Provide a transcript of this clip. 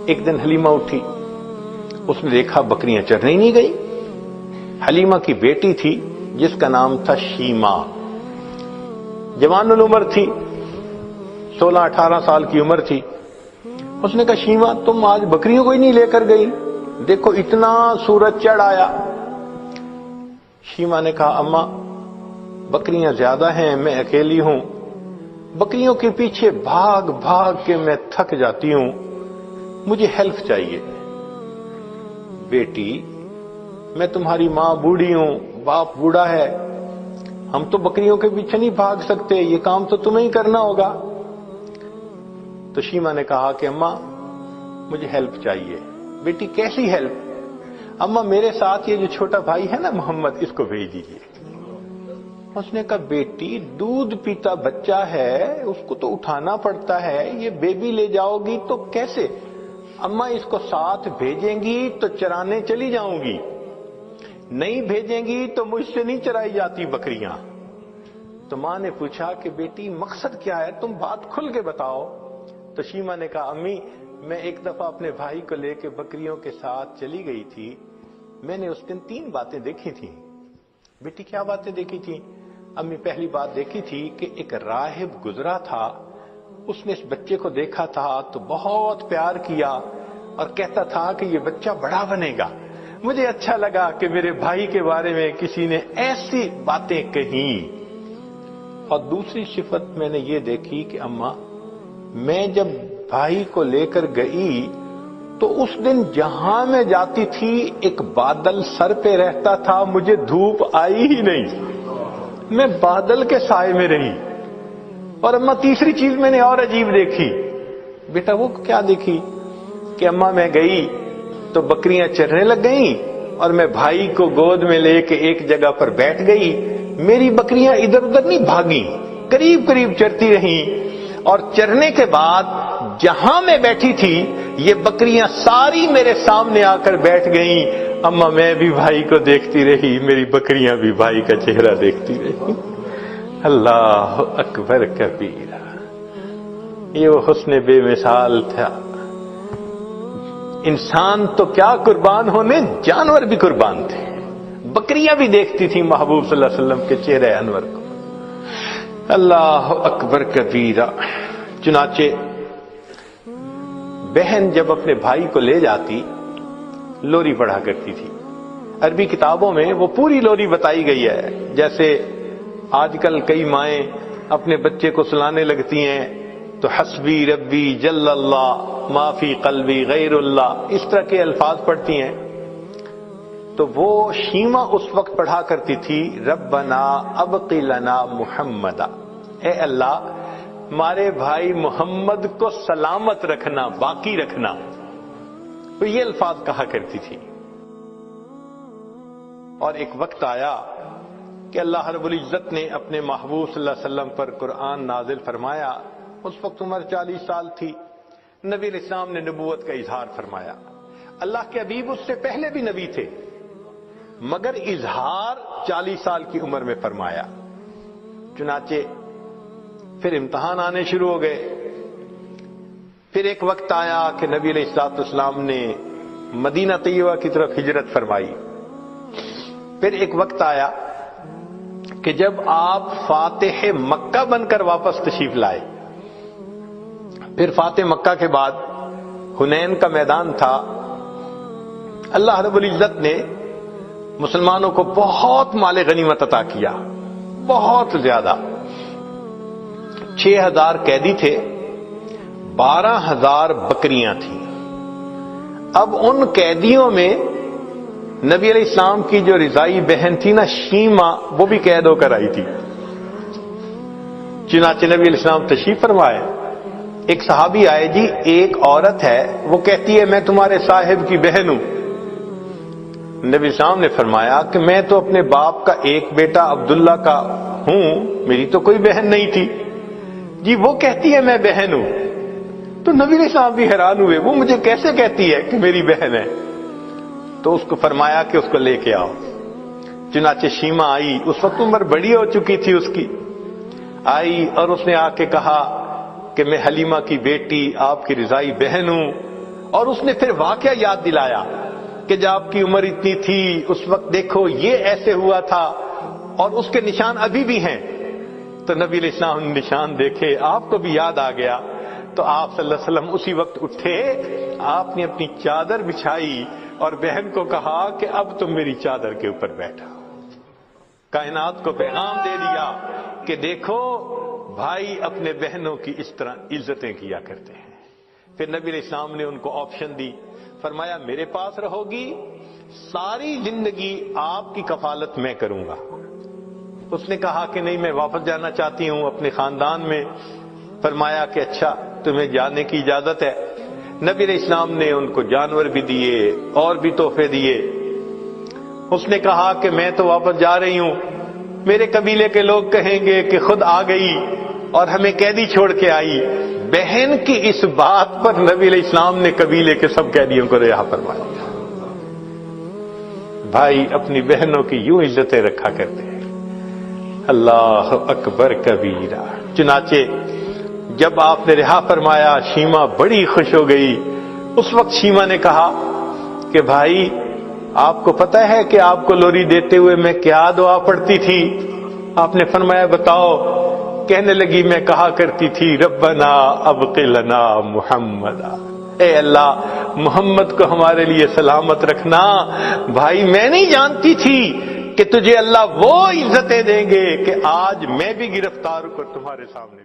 ایک دن حلیمہ اٹھی، اس نے دیکھا بکریاں چرنے ہی نہیں گئی۔ حلیمہ کی بیٹی تھی جس کا نام تھا شیمہ، جوان العمر تھی، 16-18 سال کی عمر تھی۔ اس نے کہا شیمہ تم آج بکریوں کو ہی نہیں لے کر گئی، دیکھو اتنا سورج چڑھ آیا۔ شیمہ نے کہا اماں بکریاں زیادہ ہیں، میں اکیلی ہوں، بکریوں کے پیچھے بھاگ بھاگ کے میں تھک جاتی ہوں، مجھے ہیلپ چاہیے۔ بیٹی میں تمہاری ماں بوڑھی ہوں، باپ بوڑھا ہے، ہم تو بکریوں کے پیچھے نہیں بھاگ سکتے، یہ کام تو تمہیں ہی کرنا ہوگا۔ تو شیمہ نے کہا کہ اماں مجھے ہیلپ چاہیے۔ بیٹی کیسی ہیلپ؟ اماں میرے ساتھ یہ جو چھوٹا بھائی ہے نا محمد، اس کو بھیج دیجیے۔ اس نے کہا بیٹی دودھ پیتا بچہ ہے، اس کو تو اٹھانا پڑتا ہے، یہ بیبی لے جاؤ گی تو کیسے؟ اماں اس کو ساتھ بھیجیں گی تو چرانے چلی جاؤں گی، نہیں بھیجیں گی تو مجھ سے نہیں چرائی جاتی بکریاں۔ تو ماں نے پوچھا کہ بیٹی مقصد کیا ہے، تم بات کھل کے بتاؤ۔ تو شیمہ نے کہا امی میں ایک دفعہ اپنے بھائی کو لے کے بکریوں کے ساتھ چلی گئی تھی، میں نے اس دن 3 باتیں دیکھی تھیں۔ بیٹی کیا باتیں دیکھی تھی؟ امی پہلی بات دیکھی تھی کہ ایک راہب گزرا تھا، اس نے اس بچے کو دیکھا تھا تو بہت پیار کیا اور کہتا تھا کہ یہ بچہ بڑا بنے گا۔ مجھے اچھا لگا کہ میرے بھائی کے بارے میں کسی نے ایسی باتیں کہیں۔ اور دوسری صفت میں نے یہ دیکھی کہ اماں میں جب بھائی کو لے کر گئی تو اس دن جہاں میں جاتی تھی ایک بادل سر پہ رہتا تھا، مجھے دھوپ آئی ہی نہیں، میں بادل کے سائے میں رہی۔ اور اماں تیسری چیز میں نے اور عجیب دیکھی۔ بیٹا وہ کیا دیکھی؟ کہ اماں میں گئی تو بکریاں چرنے لگ گئیں اور میں بھائی کو گود میں لے کے ایک جگہ پر بیٹھ گئی، میری بکریاں ادھر ادھر نہیں بھاگیں، قریب قریب چرتی رہیں، اور چرنے کے بعد جہاں میں بیٹھی تھی یہ بکریاں ساری میرے سامنے آ کر بیٹھ گئیں۔ اماں میں بھی بھائی کو دیکھتی رہی، میری بکریاں بھی بھائی کا چہرہ دیکھتی رہی۔ اللہ اکبر کبیرہ، یہ وہ حسن بے مثال تھا۔ انسان تو کیا قربان ہونے، جانور بھی قربان تھے، بکریاں بھی دیکھتی تھی محبوب صلی اللہ علیہ وسلم کے چہرے انور کو۔ اللہ اکبر کبیرہ۔ چنانچہ بہن جب اپنے بھائی کو لے جاتی لوری پڑھا کرتی تھی۔ عربی کتابوں میں وہ پوری لوری بتائی گئی ہے، جیسے آج کل کئی مائیں اپنے بچے کو سلانے لگتی ہیں تو حسبی ربی جل اللہ ما فی قلبی غیر اللہ، اس طرح کے الفاظ پڑھتی ہیں۔ تو وہ شیمہ اس وقت پڑھا کرتی تھی ربنا ابقی لنا محمدا، اے اللہ ہمارے بھائی محمد کو سلامت رکھنا، باقی رکھنا، تو یہ الفاظ کہا کرتی تھی۔ اور ایک وقت آیا کہ اللہ رب العزت نے اپنے محبوب صلی اللہ علیہ وسلم پر قرآن نازل فرمایا، اس وقت عمر 40 سال تھی، نبی علیہ السلام نے نبوت کا اظہار فرمایا۔ اللہ کے حبیب اس سے پہلے بھی نبی تھے، مگر اظہار 40 سال کی عمر میں فرمایا۔ چنانچہ پھر امتحان آنے شروع ہو گئے۔ پھر ایک وقت آیا کہ نبی علیہ الصلوۃ والسلام نے مدینہ طیبہ کی طرف ہجرت فرمائی۔ پھر ایک وقت آیا کہ جب آپ فاتح مکہ بن کر واپس تشریف لائے۔ پھر فاتح مکہ کے بعد حنین کا میدان تھا، اللہ رب العزت نے مسلمانوں کو بہت مال غنیمت عطا کیا، بہت زیادہ۔ 6000 قیدی تھے، 12000 بکریاں تھیں۔ اب ان قیدیوں میں نبی علیہ السلام کی جو رضائی بہن تھی نا شیمہ، وہ بھی قید ہو کر آئی تھی۔ چنانچہ نبی علیہ السلام تشریف فرمائے، ایک صحابی آئے، جی ایک عورت ہے وہ کہتی ہے میں تمہارے صاحب کی بہن ہوں۔ نبی صاحب نے فرمایا کہ میں تو اپنے باپ کا ایک بیٹا عبداللہ کا ہوں، میری تو کوئی بہن نہیں تھی۔ جی وہ کہتی ہے میں بہن ہوں۔ تو نبی صاحب بھی حیران ہوئے، وہ مجھے کیسے کہتی ہے کہ میری بہن ہے؟ تو اس کو فرمایا کہ اس کو لے کے آؤ۔ چنانچہ شیمہ آئی، اس وقت عمر بڑی ہو چکی تھی اس کی، آئی اور اس نے آ کے کہا کہ میں حلیمہ کی بیٹی آپ کی رضائی بہن ہوں، اور اس نے پھر واقعہ یاد دلایا کہ جب آپ کی عمر اتنی تھی اس وقت دیکھو یہ ایسے ہوا تھا اور اس کے نشان ابھی بھی ہیں. تو نبی علیہ السلام نے نشان دیکھے, آپ کو بھی یاد آ گیا. تو آپ صلی اللہ علیہ وسلم اسی وقت اٹھے, آپ نے اپنی چادر بچھائی اور بہن کو کہا کہ اب تم میری چادر کے اوپر بیٹھا. کائنات کو پیغام دے دیا کہ دیکھو بھائی اپنے بہنوں کی اس طرح عزتیں کیا کرتے ہیں. پھر نبی علیہ السلام نے ان کو آپشن دی, فرمایا میرے پاس رہو گی, ساری زندگی آپ کی کفالت میں کروں گا. اس نے کہا کہ نہیں, میں واپس جانا چاہتی ہوں اپنے خاندان میں. فرمایا کہ اچھا تمہیں جانے کی اجازت ہے. نبی علیہ السلام نے ان کو جانور بھی دیے اور بھی تحفے دیے. اس نے کہا کہ میں تو واپس جا رہی ہوں, میرے قبیلے کے لوگ کہیں گے کہ خود آ گئی اور ہمیں قیدی چھوڑ کے آئی. بہن کی اس بات پر نبی علیہ السلام نے قبیلے کے سب قیدیوں کو رہا فرما دیا. بھائی اپنی بہنوں کی یوں عزتیں رکھا کرتے ہیں. اللہ اکبر کبیرہ. چنانچہ جب آپ نے رہا فرمایا شیما بڑی خوش ہو گئی. اس وقت شیما نے کہا کہ بھائی آپ کو پتہ ہے کہ آپ کو لوری دیتے ہوئے میں کیا دعا پڑھتی تھی؟ آپ نے فرمایا بتاؤ. کہنے لگی میں کہا کرتی تھی ربنا ابق لنا محمد, اے اللہ محمد کو ہمارے لیے سلامت رکھنا. بھائی میں نہیں جانتی تھی کہ تجھے اللہ وہ عزتیں دیں گے کہ آج میں بھی گرفتار ہو کر تمہارے سامنے